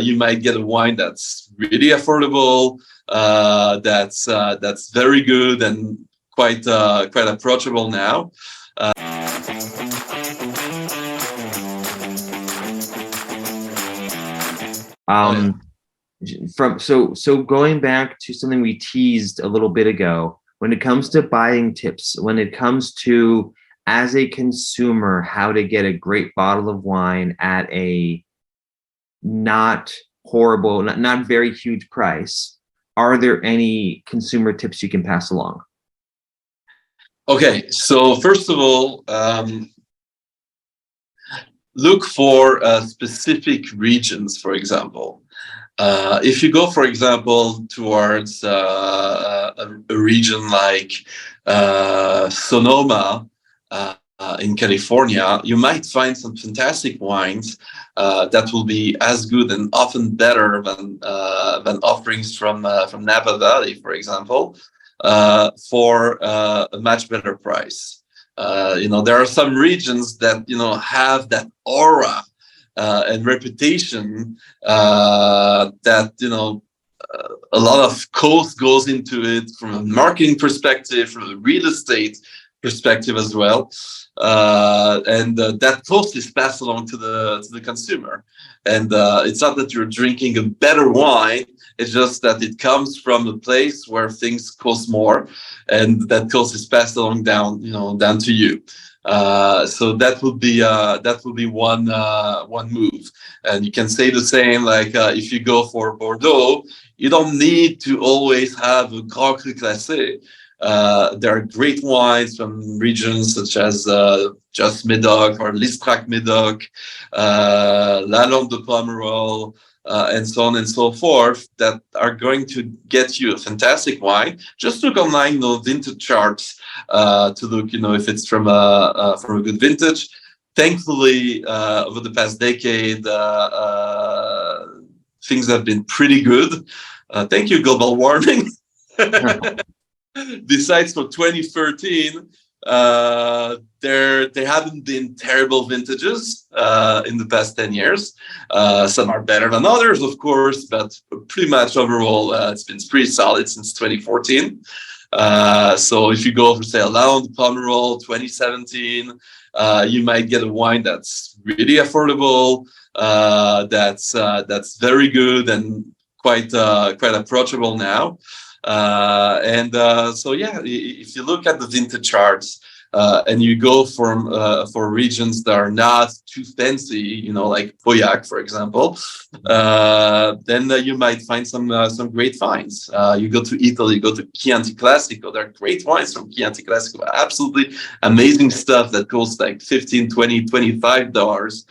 you might get a wine that's really affordable, that's very good and quite approachable now. So going back to something we teased a little bit ago, when it comes to buying tips, when it comes to, as a consumer, how to get a great bottle of wine at a not horrible, not very huge price, are there any consumer tips you can pass along? Okay, so first of all, look for specific regions, for example. If you go, for example, towards a region like Sonoma in California, you might find some fantastic wines that will be as good and often better than offerings from Napa Valley, for example, for a much better price. There are some regions that have that aura and reputation that a lot of cost goes into it from a marketing perspective, from a real estate perspective as well, and that cost is passed along to the consumer. And it's not that you're drinking a better wine; it's just that it comes from a place where things cost more, and that cost is passed along down to you. So that would be one move. And you can say the same, like if you go for Bordeaux, you don't need to always have a Grand Cru Classé. There are great wines from regions such as just Médoc or Listrac Médoc, Lalande de Pomerol, and so on and so forth, that are going to get you a fantastic wine. Just look online, vintage charts, to look, if it's from a good vintage. Thankfully, over the past decade, things have been pretty good. Thank you, global warming. Besides for 2013, there haven't been terrible vintages in the past 10 years. Some are better than others, of course, but pretty much overall, it's been pretty solid since 2014. So if you go for, say, a Lalande Pomerol 2017, you might get a wine that's really affordable, that's very good and quite approachable now. So yeah, if you look at the vintage charts and you go for regions that are not too fancy, like Pauillac, for example, then you might find some great finds. You go to Italy, you go to Chianti Classico. There are great wines from Chianti Classico, absolutely amazing stuff that costs like $15, $20, $25.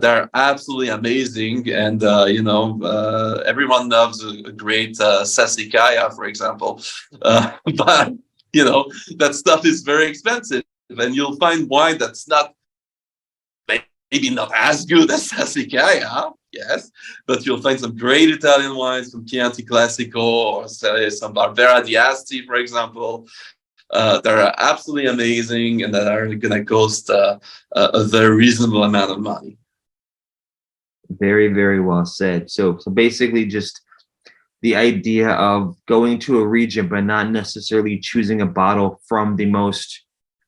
They're absolutely amazing, and everyone loves a great Sassicaia, for example. But that stuff is very expensive, and you'll find wine that's maybe not as good as Sassicaia, yes, but you'll find some great Italian wines from Chianti Classico, or say some Barbera di Asti, for example. That are absolutely amazing and that are going to cost a very reasonable amount of money. Very, very well said. So basically just the idea of going to a region, but not necessarily choosing a bottle from the most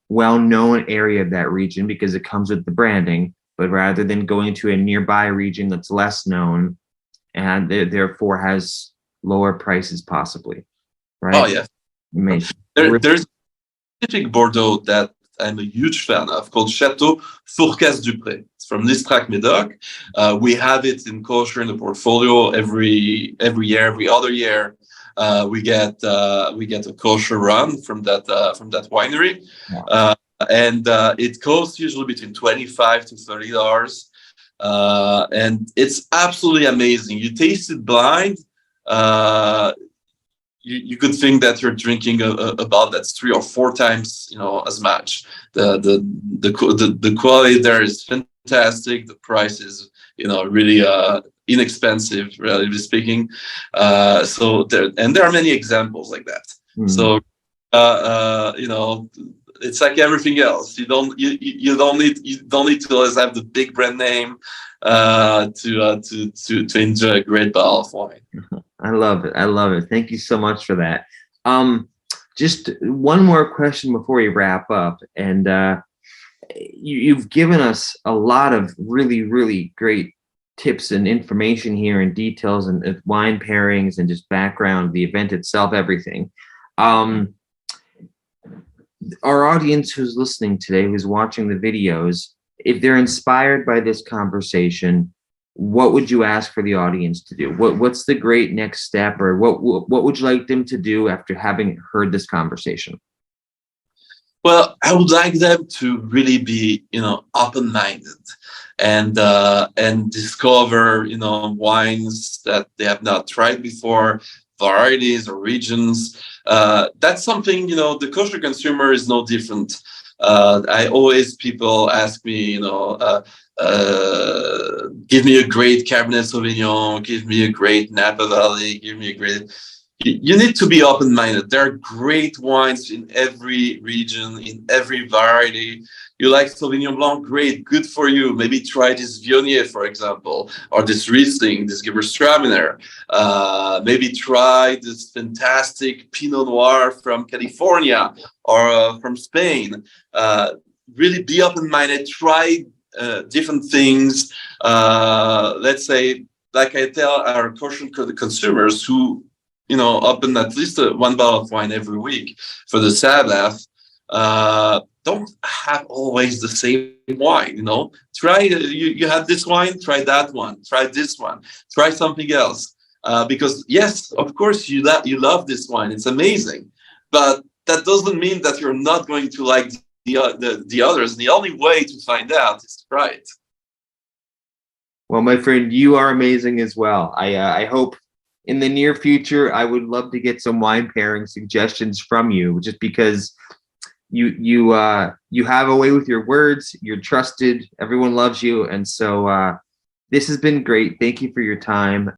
well-known area of that region because it comes with the branding, but rather than going to a nearby region that's less known and therefore has lower prices possibly, right? Oh, yeah. There's a specific Bordeaux that I'm a huge fan of called Chateau Fourcasse-Dupré. It's from Listrac Médoc. We have it in kosher in the portfolio every year, every other year. We get a kosher run from that winery. Yeah. And it costs usually between $25 to $30. And it's absolutely amazing. You taste it blind. You could think that you're drinking a bottle that's 3 or 4 times, as much. The quality there is fantastic. The price is, really inexpensive, relatively speaking. So there are many examples like that. Mm-hmm. So it's like everything else. You don't need to always have the big brand name. to enjoy a great bottle of wine. I love it. I love it. Thank you so much for that. Just one more question before we wrap up. And you've given us a lot of really, really great tips and information here and details and wine pairings and just background, the event itself, everything. Our audience who's listening today, who's watching the videos, if they're inspired by this conversation, what would you ask for the audience to do? What's the great next step, or what would you like them to do after having heard this conversation? Well, I would like them to really be, open-minded and discover, wines that they have not tried before, varieties or regions. That's something, the kosher consumer is no different. People ask me, give me a great Cabernet Sauvignon, give me a great Napa Valley, give me a great. You need to be open-minded. There are great wines in every region, in every variety. You like Sauvignon Blanc? Great, good for you. Maybe try this Viognier, for example, or this Riesling, this Gewürztraminer. Maybe try this fantastic Pinot Noir from California or from Spain. Really be open-minded. Try different things. Let's say, like I tell our kosher consumers who open at least one bottle of wine every week for the Sabbath. Don't have always the same wine. Try you have this wine, try that one, try this one, try something else. Because yes, of course you love this wine. It's amazing, but that doesn't mean that you're not going to like the others. The only way to find out is to try it. Well, my friend, you are amazing as well. I hope in the near future, I would love to get some wine pairing suggestions from you, just because you have a way with your words. You're trusted. Everyone loves you, and so this has been great. Thank you for your time.